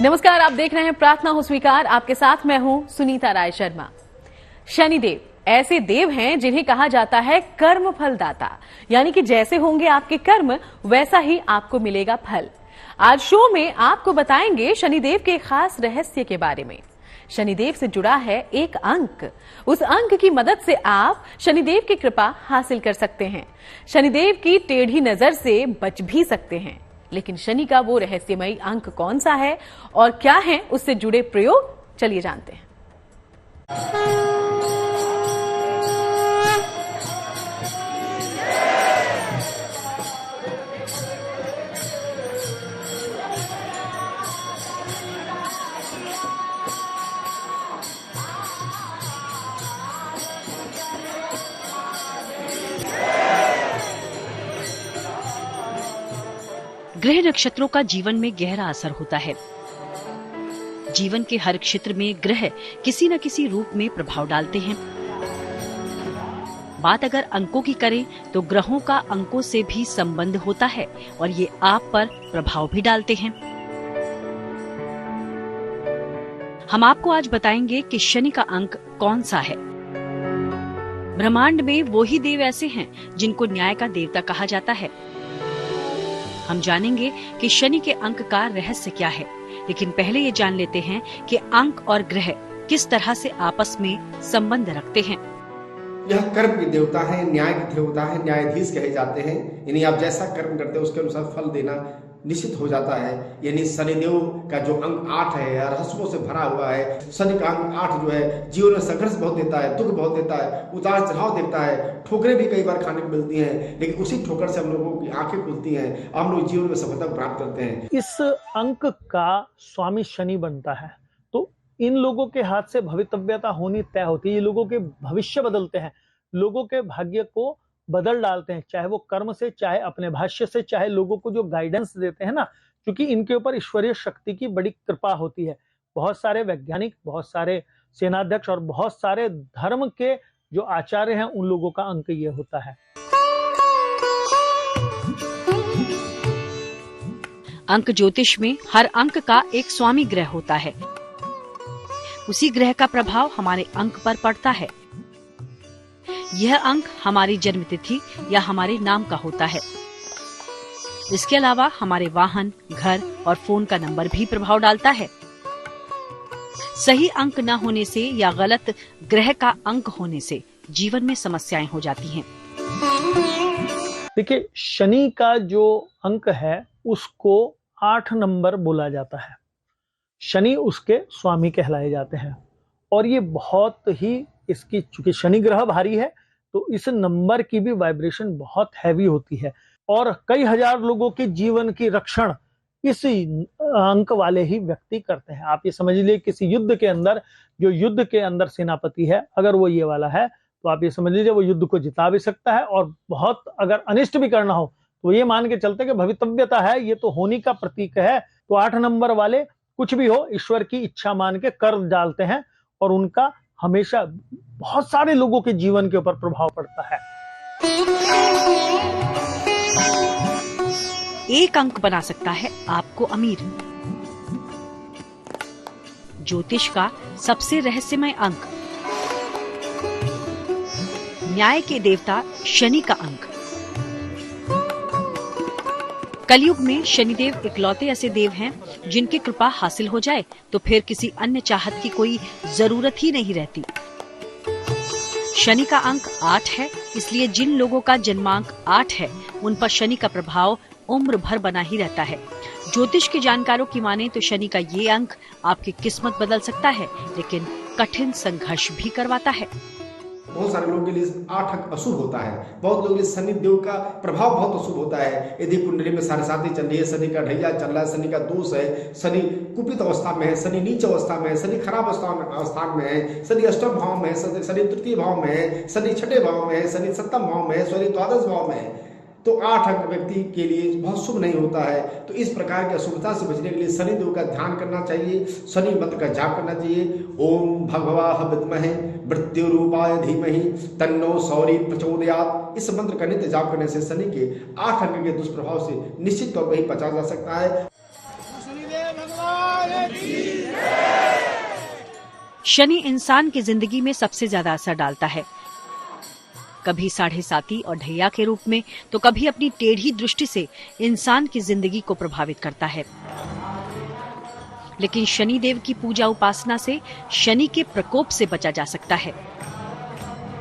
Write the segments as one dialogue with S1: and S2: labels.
S1: नमस्कार, आप देख रहे हैं प्रार्थना हो स्वीकार। आपके साथ मैं हूं सुनीता राय शर्मा। शनिदेव ऐसे देव हैं जिन्हें कहा जाता है कर्म फलदाता, यानी कि जैसे होंगे आपके कर्म वैसा ही आपको मिलेगा फल। आज शो में आपको बताएंगे शनिदेव के खास रहस्य के बारे में। शनिदेव से जुड़ा है एक अंक, उस अंक की मदद से आप शनिदेव की कृपा हासिल कर सकते हैं। शनिदेव की टेढ़ी नजर से बच भी सकते हैं। लेकिन शनि का वो रहस्यमयी अंक कौन सा है और क्या है उससे जुड़े प्रयोग, चलिए जानते हैं।
S2: ग्रह नक्षत्रों का जीवन में गहरा असर होता है। जीवन के हर क्षेत्र में ग्रह किसी न किसी रूप में प्रभाव डालते हैं। बात अगर अंकों की करें तो ग्रहों का अंकों से भी संबंध होता है और ये आप पर प्रभाव भी डालते हैं। हम आपको आज बताएंगे कि शनि का अंक कौन सा है। ब्रह्मांड में वो ही देव ऐसे हैं जिनको न्याय का देवता कहा जाता है। हम जानेंगे कि शनि के अंक का रहस्य क्या है, लेकिन पहले ये जान लेते हैं कि अंक और ग्रह किस तरह से आपस में संबंध रखते हैं।
S3: यह कर्म की देवता है, न्याय की देवता है, न्यायाधीश कहे जाते हैं। यानी आप जैसा कर्म करते हैं उसके अनुसार फल देना निश्चित हो जाता है। यानी शनिदेव का जो अंक 8 है रहस्यों से भरा हुआ है। शनि का अंक 8 जो है जीवन में संघर्ष बहुत देता है, दुख बहुत देता है, उतार चढ़ाव देता है, ठोकरें भी कई बार खाने को मिलती हैं, लेकिन उसी ठोकर से हम लोगों की आंखें खुलती हैं, हम लोग जीवन में सफलता प्राप्त करते हैं।
S4: इस अंक का स्वामी शनि बनता है तो इन लोगों के हाथ से भवितव्यता होनी तय होती है। ये लोगों के भविष्य बदलते हैं, लोगों के भाग्य को बदल डालते हैं, चाहे वो कर्म से, चाहे अपने भाष्य से, चाहे लोगों को जो गाइडेंस देते हैं ना, क्योंकि इनके ऊपर ईश्वरीय शक्ति की बड़ी कृपा होती है। बहुत सारे वैज्ञानिक, बहुत सारे सेनाध्यक्ष और बहुत सारे धर्म के जो आचार्य हैं उन लोगों का अंक ये होता है।
S2: अंक ज्योतिष में हर अंक का एक स्वामी ग्रह होता है। उसी ग्रह का प्रभाव हमारे अंक पर पड़ता है। यह अंक हमारी जन्म तिथि या हमारे नाम का होता है। इसके अलावा हमारे वाहन, घर और फोन का नंबर भी प्रभाव डालता है। सही अंक न होने से या गलत ग्रह का अंक होने से जीवन में समस्याएं हो जाती हैं।
S4: देखिए, शनि का जो अंक है उसको 8 नंबर बोला जाता है। शनि उसके स्वामी कहलाए जाते हैं और ये बहुत ही इसकी, चूंकि शनि ग्रह भारी है तो इस नंबर की भी वाइब्रेशन बहुत हैवी होती है और कई हजार लोगों के जीवन की रक्षण इस अंक वाले ही व्यक्ति करते हैं। आप ये समझ लीजिए, किसी युद्ध के अंदर जो युद्ध के अंदर सेनापति है, अगर वो ये वाला है तो आप ये समझ लीजिए वो युद्ध को जिता भी सकता है और बहुत अगर अनिष्ट भी करना हो तो ये मान के चलते कि भवितव्यता है, ये तो होनी का प्रतीक है। तो 8 नंबर वाले कुछ भी हो ईश्वर की इच्छा मान के कर डालते हैं और उनका हमेशा बहुत सारे लोगों के जीवन के ऊपर प्रभाव पड़ता है।
S2: एक अंक बना सकता है आपको अमीर। ज्योतिष का सबसे रहस्यमय अंक, न्याय के देवता शनि का अंक। कलयुग में शनिदेव इकलौते ऐसे देव हैं जिनकी कृपा हासिल हो जाए तो फिर किसी अन्य चाहत की कोई जरूरत ही नहीं रहती। शनि का अंक 8 है, इसलिए जिन लोगों का जन्मांक 8 है उन पर शनि का प्रभाव उम्र भर बना ही रहता है। ज्योतिष के जानकारों की माने तो शनि का ये अंक आपकी किस्मत बदल सकता है, लेकिन कठिन संघर्ष भी करवाता है।
S3: बहुत सारे लोगों के लिए 8 अंक अशुभ होता है। बहुत लोगों के लिए शनि देव का प्रभाव बहुत अशुभ होता है। यदि कुंडली में 7.5 चल रही है, शनि का ढैया चल रहा है, शनि का दोष है, शनि कुपित अवस्था में है, शनि नीच अवस्था में है, शनि खराब अवस्था में है, शनि अष्टम भाव में है, शनि तृतीय भाव में है, शनि छठे भाव में है, शनि सप्तम भाव में है, शनि द्वादश भाव में है, तो 8 अंक व्यक्ति के लिए बहुत शुभ नहीं होता है। तो इस प्रकार की अशुभता से बचने के लिए शनि देव का ध्यान करना चाहिए, शनि मंत्र का जाप करना चाहिए। ओम भगवाह विद्महे मृत्युरूपाय धीमहि तन्नो सौरी प्रचोदयात्। इस मंत्र का नित्य जाप करने से शनि के 8 अंक के दुष्प्रभाव से निश्चित तौर पर ही बचा जा सकता है।
S2: शनि इंसान की जिंदगी में सबसे ज्यादा असर डालता है, कभी 7.5 और ढैया के रूप में, तो कभी अपनी टेढ़ी दृष्टि से इंसान की जिंदगी को प्रभावित करता है। लेकिन शनि देव की पूजा उपासना से शनि के प्रकोप से बचा जा सकता है।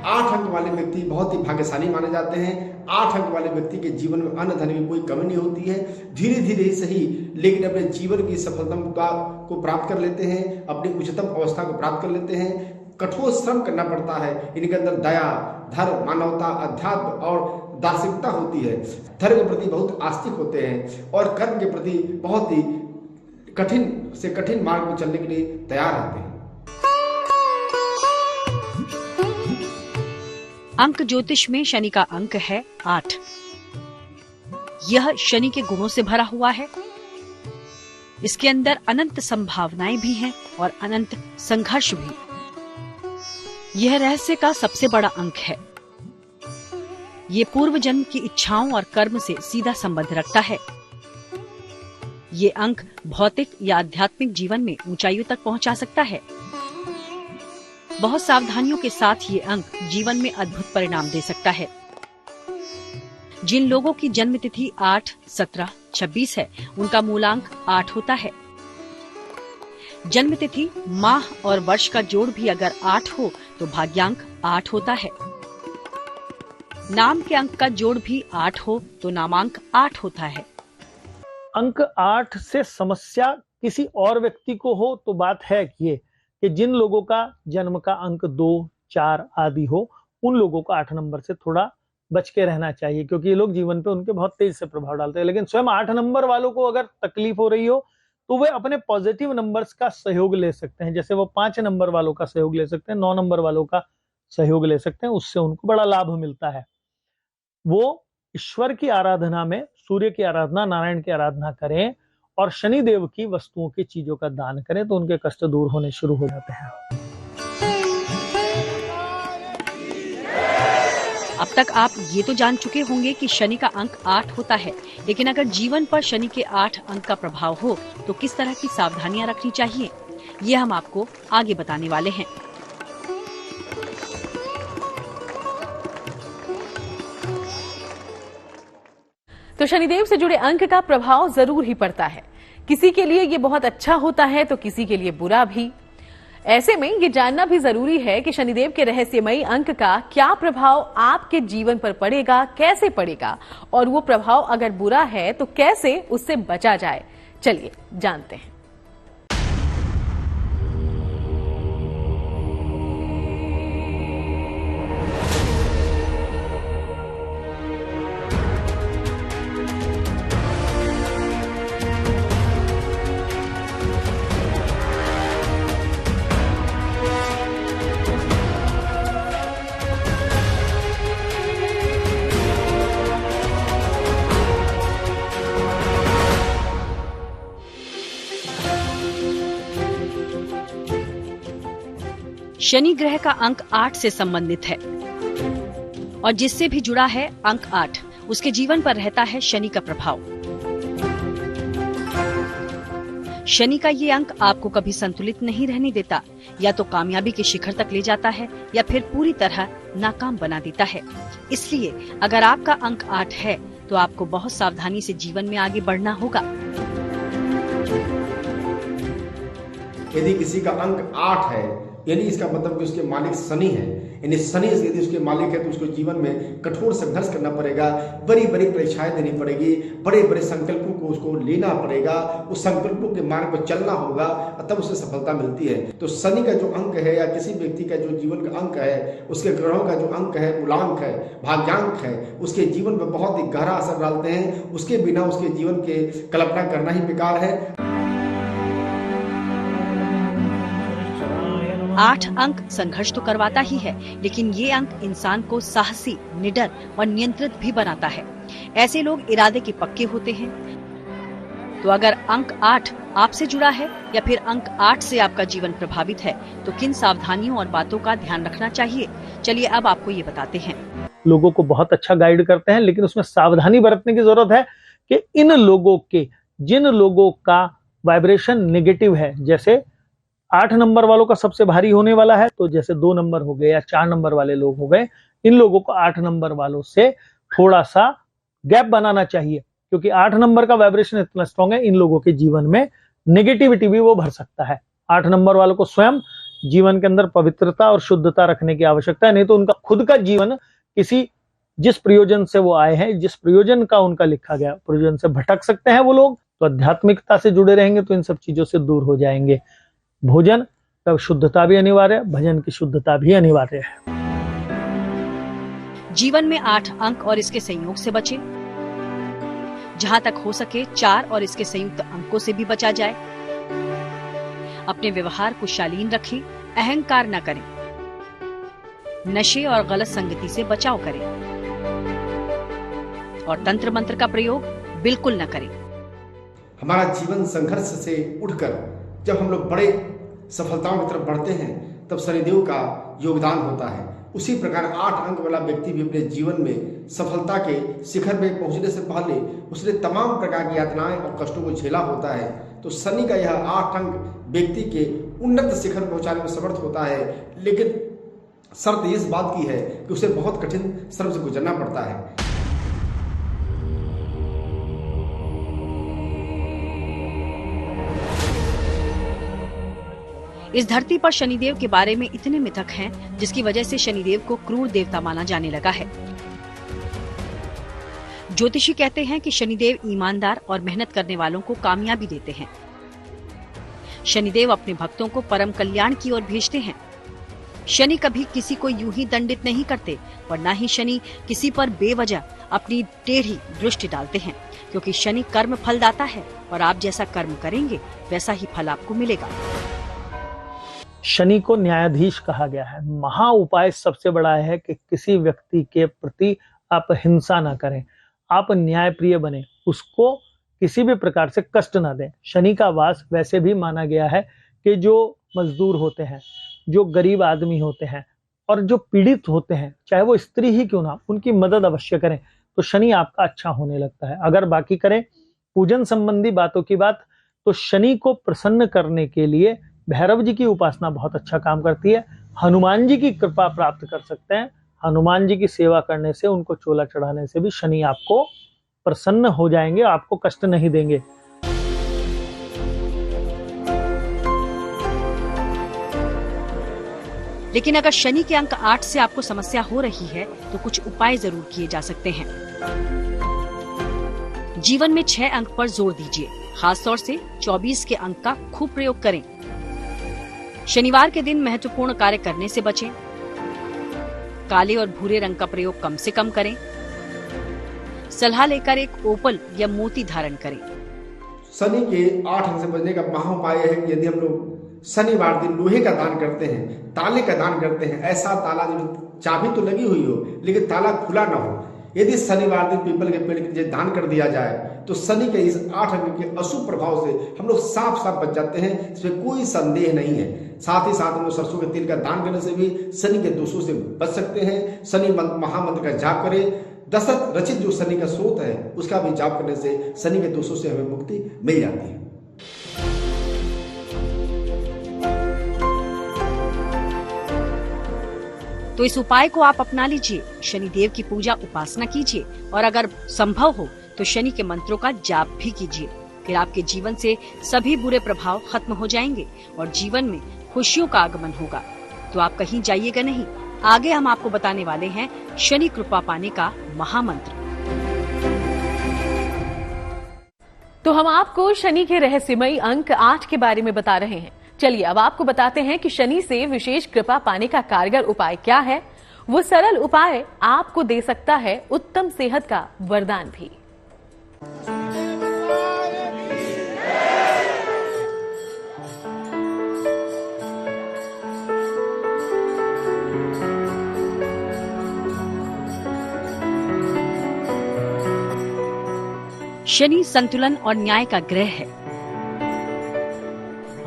S3: 8 अंक वाले व्यक्ति बहुत ही भाग्यशाली माने जाते हैं। 8 अंक वाले व्यक्ति के जीवन में अन्न धन की कोई कमी नहीं होती है। धीरे धीरे ही सही, लेकिन अपने जीवन की सफलता को प्राप्त कर लेते हैं, अपनी उच्चतम अवस्था को प्राप्त कर लेते हैं। कठोर श्रम करना पड़ता है। इनके अंदर दया, धर्म, मानवता, अध्यात्म और दार्शनिकता होती है। धर्म के प्रति बहुत आस्तिक होते हैं और कर्म के प्रति बहुत ही कठिन से कठिन मार्ग पर चलने के लिए तैयार रहते हैं।
S2: अंक ज्योतिष में शनि का अंक है 8। यह शनि के गुणों से भरा हुआ है। इसके अंदर अनंत संभावनाएं भी हैं और अनंत संघर्ष भी। यह रहस्य का सबसे बड़ा अंक है। ये पूर्व जन्म की इच्छाओं और कर्म से सीधा संबंध रखता है। ये अंक भौतिक या आध्यात्मिक जीवन में ऊंचाइयों तक पहुंचा सकता है। बहुत सावधानियों के साथ ये अंक जीवन में अद्भुत परिणाम दे सकता है। जिन लोगों की जन्म तिथि 8, 17, 26 है, उनका मूलांक 8 होता है। जन्म तिथि, माह और वर्ष का जोड़ भी अगर 8 हो तो भाग्यांक 8 होता है। नाम के अंक का जोड़ भी 8 हो तो नामांक 8 होता है।
S4: अंक 8 से समस्या किसी और व्यक्ति को हो तो बात है ये कि जिन लोगों का जन्म का अंक 2, 4 आदि हो, उन लोगों को 8 नंबर से थोड़ा बच के रहना चाहिए, क्योंकि ये लोग जीवन पे उनके बहुत तेज से प्रभाव डालते हैं। लेकिन स्वयं 8 नंबर वालों को अगर तकलीफ हो रही हो तो वे अपने पॉजिटिव नंबर्स का सहयोग ले सकते हैं। जैसे वो 5 नंबर वालों का सहयोग ले सकते हैं, 9 नंबर वालों का सहयोग ले सकते हैं, उससे उनको बड़ा लाभ मिलता है। वो ईश्वर की आराधना में सूर्य की आराधना, नारायण की आराधना करें और शनि देव की वस्तुओं की चीजों का दान करें तो उनके कष्ट दूर होने शुरू हो जाते हैं।
S2: अब तक आप ये तो जान चुके होंगे कि शनि का अंक 8 होता है, लेकिन अगर जीवन पर शनि के 8 अंक का प्रभाव हो तो किस तरह की सावधानियां रखनी चाहिए, ये हम आपको आगे बताने वाले हैं।
S1: तो शनिदेव से जुड़े अंक का प्रभाव जरूर ही पड़ता है। किसी के लिए ये बहुत अच्छा होता है तो किसी के लिए बुरा भी। ऐसे में ये जानना भी जरूरी है कि शनिदेव के रहस्यमयी अंक का क्या प्रभाव आपके जीवन पर पड़ेगा, कैसे पड़ेगा, और वो प्रभाव अगर बुरा है तो कैसे उससे बचा जाए। चलिए जानते हैं।
S2: शनि ग्रह का अंक 8 से संबंधित है और जिससे भी जुड़ा है अंक 8, उसके जीवन पर रहता है शनि का प्रभाव। शनि का ये अंक आपको कभी संतुलित नहीं रहने देता, या तो कामयाबी के शिखर तक ले जाता है या फिर पूरी तरह नाकाम बना देता है। इसलिए अगर आपका अंक 8 है तो आपको बहुत सावधानी से जीवन में आगे बढ़ना होगा।
S3: यदि किसी का अंक 8 है, यानी इसका मतलब कि उसके मालिक शनि है, यानी शनि यदि उसके मालिक है तो उसको जीवन में कठोर संघर्ष करना पड़ेगा, बड़ी बड़ी परीक्षाएं देनी पड़ेगी, बड़े बड़े संकल्पों को उसको लेना पड़ेगा, उस संकल्पों के मार्ग पर चलना होगा, तब उसे सफलता मिलती है। तो शनि का जो अंक है या किसी व्यक्ति का जो जीवन का अंक है, उसके ग्रहों का जो अंक है, मूलांक है, भाग्यांक है, उसके जीवन पर बहुत ही गहरा असर डालते हैं। उसके बिना उसके जीवन के कल्पना करना ही बेकार है।
S2: 8 अंक संघर्ष तो करवाता ही है, लेकिन ये अंक इंसान को साहसी, निडर और नियंत्रित भी बनाता है। ऐसे लोग इरादे के पक्के होते हैं। तो अगर अंक 8 आपसे जुड़ा है या फिर अंक 8 से आपका जीवन प्रभावित है तो किन सावधानियों और बातों का ध्यान रखना चाहिए, चलिए अब आपको ये बताते हैं।
S4: लोगों को बहुत अच्छा गाइड करते हैं, लेकिन उसमें सावधानी बरतने की जरूरत है कि इन लोगों के, जिन लोगों का वाइब्रेशन नेगेटिव है। जैसे 8 नंबर वालों का सबसे भारी होने वाला है, तो जैसे 2 नंबर हो गए या 4 नंबर वाले लोग हो गए, इन लोगों को 8 नंबर वालों से थोड़ा सा गैप बनाना चाहिए, क्योंकि 8 नंबर का वाइब्रेशन इतना स्ट्रांग है, इन लोगों के जीवन में नेगेटिविटी भी वो भर सकता है। 8 नंबर वालों को स्वयं जीवन के अंदर पवित्रता और शुद्धता रखने की आवश्यकता है, नहीं तो उनका खुद का जीवन जिस प्रयोजन से वो आए हैं, जिस प्रयोजन का उनका लिखा गया प्रयोजन से भटक सकते हैं वो लोग। तो आध्यात्मिकता से जुड़े रहेंगे तो इन सब चीजों से दूर हो जाएंगे। भोजन का शुद्धता भी अनिवार्य है, भजन की शुद्धता भी अनिवार्य है।
S2: जीवन में 8 अंक और इसके संयोग से बचे। जहां तक हो सके 4 और इसके संयुक्त अंकों से भी बचा जाए। अपने व्यवहार को शालीन रखें, अहंकार न करें, नशे और गलत संगति से बचाव करें और तंत्र मंत्र का प्रयोग बिल्कुल न करें।
S3: हमारा जीवन संघर्ष से उठकर जब हम लोग बड़े सफलताओं की तरफ बढ़ते हैं, तब शनिदेव का योगदान होता है। उसी प्रकार 8 अंक वाला व्यक्ति भी अपने जीवन में सफलता के शिखर में पहुंचने से पहले उसने तमाम प्रकार की यातनाएं और कष्टों को झेला होता है। तो शनि का यह 8 अंक व्यक्ति के उन्नत शिखर पहुंचाने में समर्थ होता है, लेकिन शर्त इस बात की है कि उसे बहुत कठिन श्रम से गुजरना पड़ता है।
S2: इस धरती पर शनिदेव के बारे में इतने मिथक हैं, जिसकी वजह से शनिदेव को क्रूर देवता माना जाने लगा है। ज्योतिषी कहते हैं कि शनिदेव ईमानदार और मेहनत करने वालों को कामयाबी देते हैं। शनिदेव अपने भक्तों को परम कल्याण की ओर भेजते हैं। शनि कभी किसी को यूं ही दंडित नहीं करते और न ही शनि किसी पर बेवजह अपनी टेढ़ी दृष्टि डालते हैं, क्योंकि शनि कर्म फलदाता है और आप जैसा कर्म करेंगे वैसा ही फल आपको मिलेगा।
S4: शनि को न्यायाधीश कहा गया है। महा उपाय सबसे बड़ा है कि किसी व्यक्ति के प्रति आप हिंसा ना करें, आप न्यायप्रिय बने, उसको किसी भी प्रकार से कष्ट ना दें। शनि का वास वैसे भी माना गया है कि जो मजदूर होते हैं, जो गरीब आदमी होते हैं और जो पीड़ित होते हैं, चाहे वो स्त्री ही क्यों ना, उनकी मदद अवश्य करें, तो शनि आपका अच्छा होने लगता है। अगर बाकी करें पूजन संबंधी बातों की बात, तो शनि को प्रसन्न करने के लिए भैरव जी की उपासना बहुत अच्छा काम करती है। हनुमान जी की कृपा प्राप्त कर सकते हैं। हनुमान जी की सेवा करने से, उनको चोला चढ़ाने से भी शनि आपको प्रसन्न हो जाएंगे, आपको कष्ट नहीं देंगे।
S2: लेकिन अगर शनि के अंक 8 से आपको समस्या हो रही है तो कुछ उपाय जरूर किए जा सकते हैं। जीवन में 6 अंक पर जोर दीजिए, खासतौर से 24 के अंक का खूब प्रयोग करें। शनिवार के दिन महत्वपूर्ण कार्य करने से बचें। काले और भूरे रंग का प्रयोग कम से कम करें। सलाह लेकर एक ओपल या मोती धारण करें।
S3: शनि के 8 अंक से बचने का महा उपाय है कि यदि हम लोग शनिवार दिन लोहे का दान करते हैं, ताले का दान करते हैं, ऐसा ताला जो चाबी तो लगी हुई हो लेकिन ताला खुला ना हो, यदि शनिवार दिन पीपल के पेड़ के नीचे दान कर दिया जाए तो शनि के इस 8 अंक के अशुभ प्रभाव से हम लोग साफ बच जाते हैं, इसमें कोई संदेह नहीं है। साथ ही साथ हम लोग सरसों के तेल का दान करने से भी शनि के दोषों से बच सकते हैं। शनि महामंत्र का जाप करें। दशरथ रचित जो शनि का स्रोत है उसका भी जाप करने से शनि के दोषों से हमें मुक्ति मिल जाती है।
S2: तो इस उपाय को आप अपना लीजिए। शनिदेव की पूजा उपासना कीजिए और अगर संभव हो तो शनि के मंत्रों का जाप भी कीजिए। फिर आपके जीवन से सभी बुरे प्रभाव खत्म हो जाएंगे और जीवन में खुशियों का आगमन होगा। तो आप कहीं जाइएगा नहीं, आगे हम आपको बताने वाले हैं शनि कृपा पाने का महामंत्र।
S1: तो हम आपको शनि के रहस्यमयी अंक 8 के बारे में बता रहे हैं। चलिए अब आपको बताते हैं कि शनि से विशेष कृपा पाने का कारगर उपाय क्या है। वो सरल उपाय आपको दे सकता है उत्तम सेहत का वरदान भी।
S2: शनि संतुलन और न्याय का ग्रह है।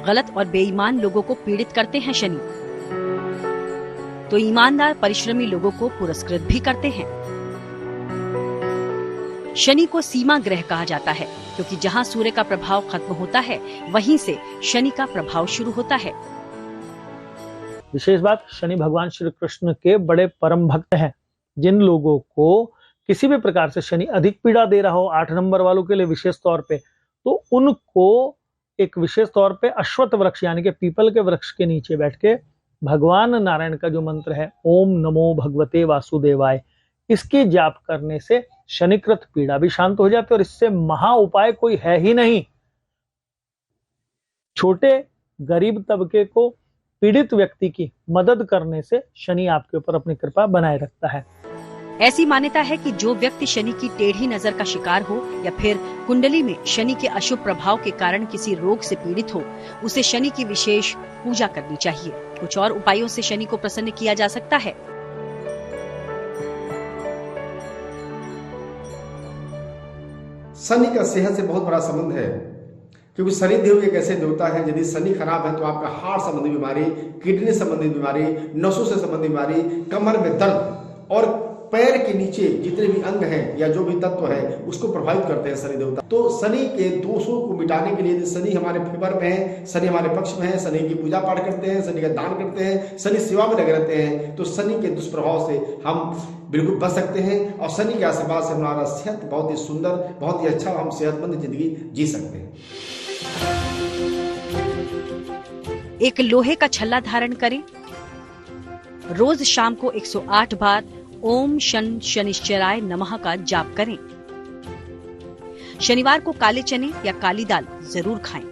S2: गलत और बेईमान लोगों को पीड़ित करते हैं शनि, तो ईमानदार परिश्रमी लोगों को पुरस्कृत भी करते हैं। शनि को सीमा ग्रह कहा जाता है क्योंकि जहाँ सूर्य का प्रभाव खत्म होता है वहीं से शनि का प्रभाव शुरू होता है।
S4: विशेष बात, शनि भगवान श्री कृष्ण के बड़े परम भक्त हैं। जिन लोगों को किसी भी प्रकार से शनि अधिक पीड़ा दे रहा हो, 8 नंबर वालों के लिए विशेष तौर पे, तो उनको एक विशेष तौर पे अश्वत्थ वृक्ष यानी कि पीपल के वृक्ष के नीचे बैठ के भगवान नारायण का जो मंत्र है ओम नमो भगवते वासुदेवाय, इसके जाप करने से शनिकृत पीड़ा भी शांत हो जाती है और इससे महा उपाय कोई है ही नहीं। छोटे गरीब तबके को पीड़ित व्यक्ति की मदद करने से शनि आपके ऊपर अपनी कृपा बनाए रखता है।
S2: ऐसी मान्यता है कि जो व्यक्ति शनि की टेढ़ी नजर का शिकार हो या फिर कुंडली में शनि के अशुभ प्रभाव के कारण किसी रोग से पीड़ित हो, उसे शनि की विशेष पूजा करनी चाहिए। कुछ और उपायों से शनि को प्रसन्न किया जा सकता है।
S3: शनि का सेहत से बहुत बड़ा संबंध है, क्योंकि शनि देव एक ऐसे देवता है, यदि शनि खराब है तो आपका हार्ट संबंधी बीमारी, किडनी संबंधी बीमारी, नसों से संबंधी बीमारी, कमर में दर्द और पैर के नीचे जितने भी अंग हैं या जो भी तत्व है उसको प्रभावित करते हैं शनि देवता। तो शनि के दोषों को मिटाने के लिए यदि शनि हमारे फेवर में है, शनि हमारे पक्ष में है, शनि की पूजा पाठ करते हैं, शनि का दान करते हैं, शनि सेवा में लगे रहते हैं, तो शनि के दुष्प्रभाव से हम बिल्कुल बच सकते हैं और शनि के आशीर्वाद से हमारा सेहत बहुत ही सुंदर, बहुत ही अच्छा, हम सेहतमंद जिंदगी जी सकते हैं।
S2: एक लोहे का छल्ला धारण करें। रोज शाम को 108 बार ओम शन शनिश्चराय नमः का जाप करें। शनिवार को काले चने या काली दाल जरूर खाएं।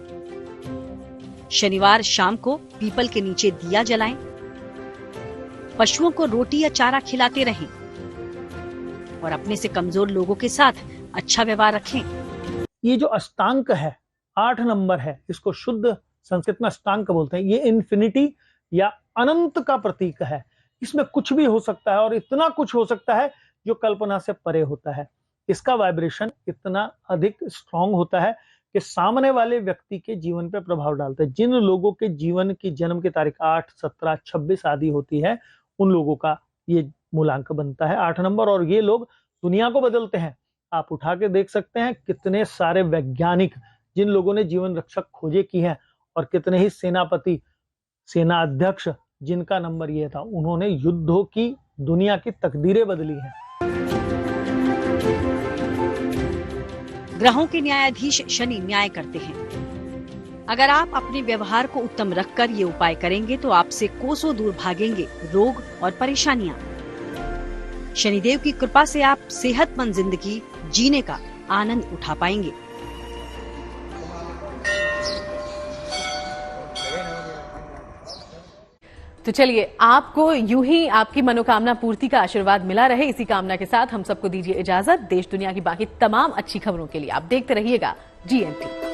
S2: शनिवार शाम को पीपल के नीचे दिया जलाएं। पशुओं को रोटी या चारा खिलाते रहें और अपने से कमजोर लोगों के साथ अच्छा व्यवहार रखें।
S4: ये जो अष्टांक है, 8 नंबर है, इसको शुद्ध संस्कृत में अष्टांक बोलते हैं। ये इन्फिनिटी या अनंत का प्रतीक है। इसमें कुछ भी हो सकता है और इतना कुछ हो सकता है जो कल्पना से परे होता है। इसका वाइब्रेशन इतना अधिक स्ट्रांग होता है कि सामने वाले व्यक्ति के जीवन पे प्रभाव डालता है। जिन लोगों के जीवन की जन्म की तारीख 8, 17, 26 आदि होती है, उन लोगों का ये मूलांक बनता है 8 नंबर, और ये लोग दुनिया को बदलते हैं। आप उठा के देख सकते हैं कितने सारे वैज्ञानिक जिन लोगों ने जीवन रक्षक खोजे की हैं और कितने ही सेनापति, सेना अध्यक्ष जिनका नंबर ये था, उन्होंने युद्धों की दुनिया की तकदीरें बदली हैं।
S2: ग्रहों के न्यायाधीश शनि न्याय करते हैं। अगर आप अपने व्यवहार को उत्तम रखकर ये उपाय करेंगे तो आपसे कोसों दूर भागेंगे रोग और परेशानियां। शनिदेव की कृपा से आप सेहतमंद जिंदगी जीने का आनंद उठा पाएंगे।
S1: तो चलिए, आपको यूं ही आपकी मनोकामना पूर्ति का आशीर्वाद मिला रहे, इसी कामना के साथ हम सबको दीजिए इजाजत। देश दुनिया की बाकी तमाम अच्छी खबरों के लिए आप देखते रहिएगा GNT।